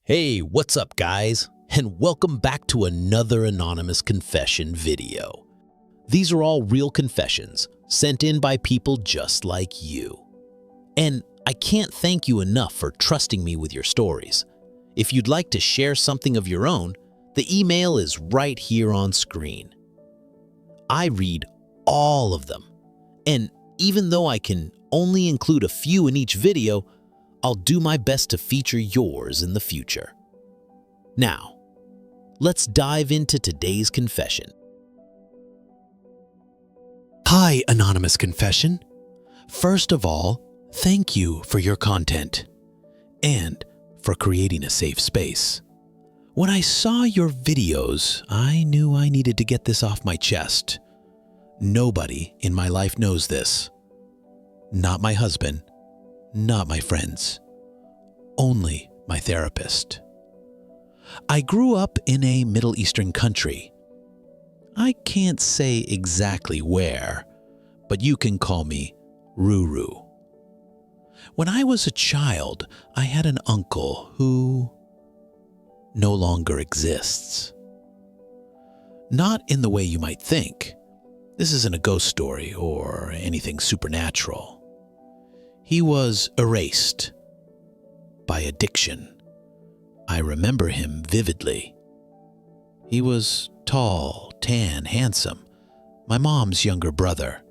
Hey, what's up guys? And welcome back to another anonymous confession video. These are all real confessions sent in by people just like you. And I can't thank you enough for trusting me with your stories. If you'd like to share something of your own, the email is right here on screen. I read all of them, and even though I can only include a few in each video, I'll do my best to feature yours in the future. Now, let's dive into today's confession. Hi, Anonymous Confession. First of all, thank you for your content and for creating a safe space. When I saw your videos, I knew I needed to get this off my chest. Nobody in my life knows this. Not my husband, not my friends, only my therapist. I grew up in a Middle Eastern country. I can't say exactly where, but you can call me Ruru. When I was a child, I had an uncle who no longer exists. Not in the way you might think. This isn't a ghost story or anything supernatural. He was erased by addiction. I remember him vividly. He was tall, tan, handsome, my mom's younger brother.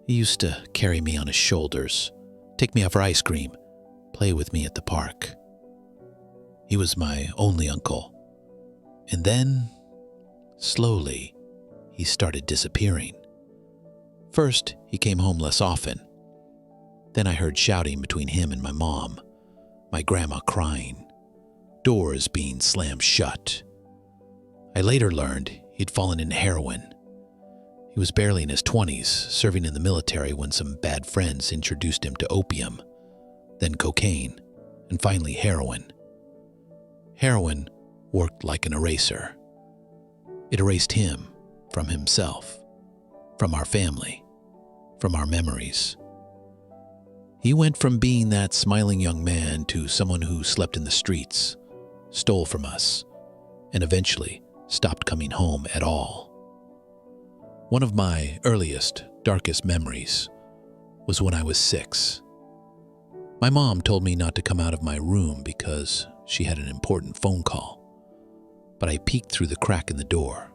He used to carry me on his shoulders, take me out for ice cream, play with me at the park. He was my only uncle. And then, slowly, he started disappearing. First, he came home less often. Then I heard shouting between him and my mom, my grandma crying, doors being slammed shut. I later learned he'd fallen into heroin. He was barely in his 20s, serving in the military when some bad friends introduced him to opium, then cocaine, and finally heroin. Heroin worked like an eraser. It erased him from himself, from our family, from our memories. He went from being that smiling young man to someone who slept in the streets, stole from us, and eventually stopped coming home at all. One of my earliest, darkest memories was when I was 6. My mom told me not to come out of my room because she had an important phone call, but I peeked through the crack in the door.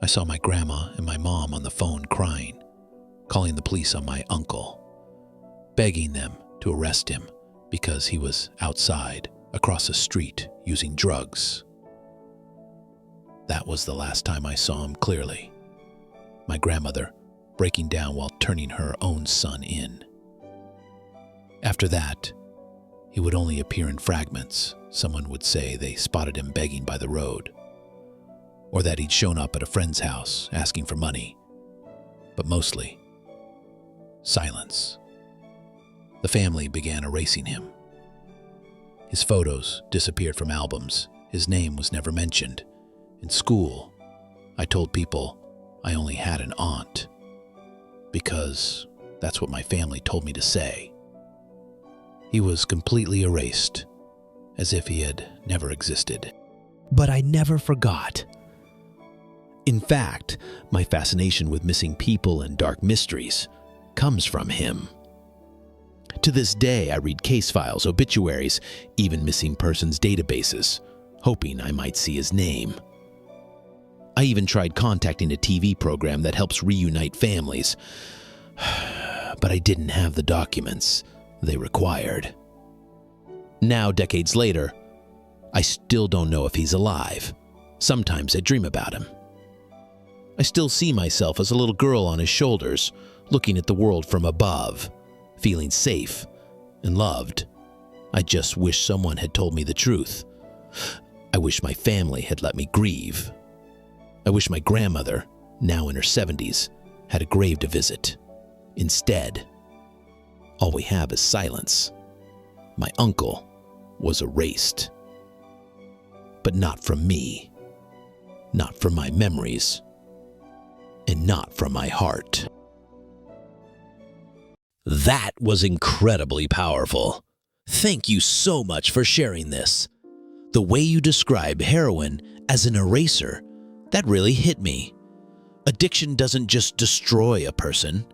I saw my grandma and my mom on the phone crying, calling the police on my uncle, begging them to arrest him because he was outside across the street using drugs. That was the last time I saw him clearly. My grandmother breaking down while turning her own son in. After that, he would only appear in fragments. Someone would say they spotted him begging by the road, or that he'd shown up at a friend's house asking for money. But mostly, silence. The family began erasing him. His photos disappeared from albums. His name was never mentioned. In school, I told people I only had an aunt, because that's what my family told me to say. He was completely erased, as if he had never existed. But I never forgot. In fact, my fascination with missing people and dark mysteries comes from him. To this day, I read case files, obituaries, even missing persons databases, hoping I might see his name. I even tried contacting a TV program that helps reunite families, but I didn't have the documents they required. Now, decades later, I still don't know if he's alive. Sometimes I dream about him. I still see myself as a little girl on his shoulders, looking at the world from above, feeling safe and loved. I just wish someone had told me the truth. I wish my family had let me grieve. I wish my grandmother, now in her 70s, had a grave to visit. Instead, all we have is silence. My uncle was erased. But not from me, not from my memories, and not from my heart. That was incredibly powerful. Thank you so much for sharing this. The way you describe heroin as an eraser, that really hit me. Addiction doesn't just destroy a person,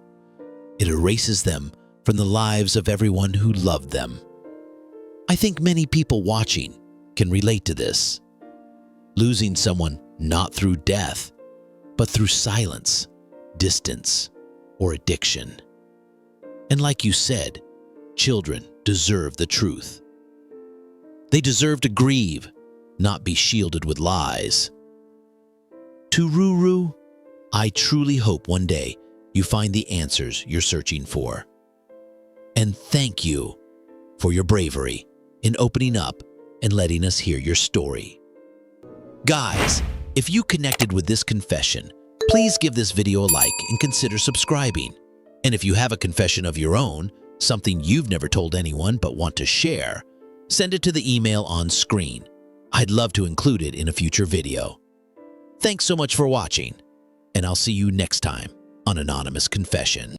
it erases them from the lives of everyone who loved them. I think many people watching can relate to this. Losing someone not through death, but through silence, distance, or addiction. And like you said, children deserve the truth. They deserve to grieve, not be shielded with lies. To Ruru, I truly hope one day you find the answers you're searching for. And thank you for your bravery in opening up and letting us hear your story. Guys, if you connected with this confession, please give this video a like and consider subscribing. And if you have a confession of your own, something you've never told anyone but want to share, send it to the email on screen. I'd love to include it in a future video. Thanks so much for watching, and I'll see you next time on Anonymous Confession.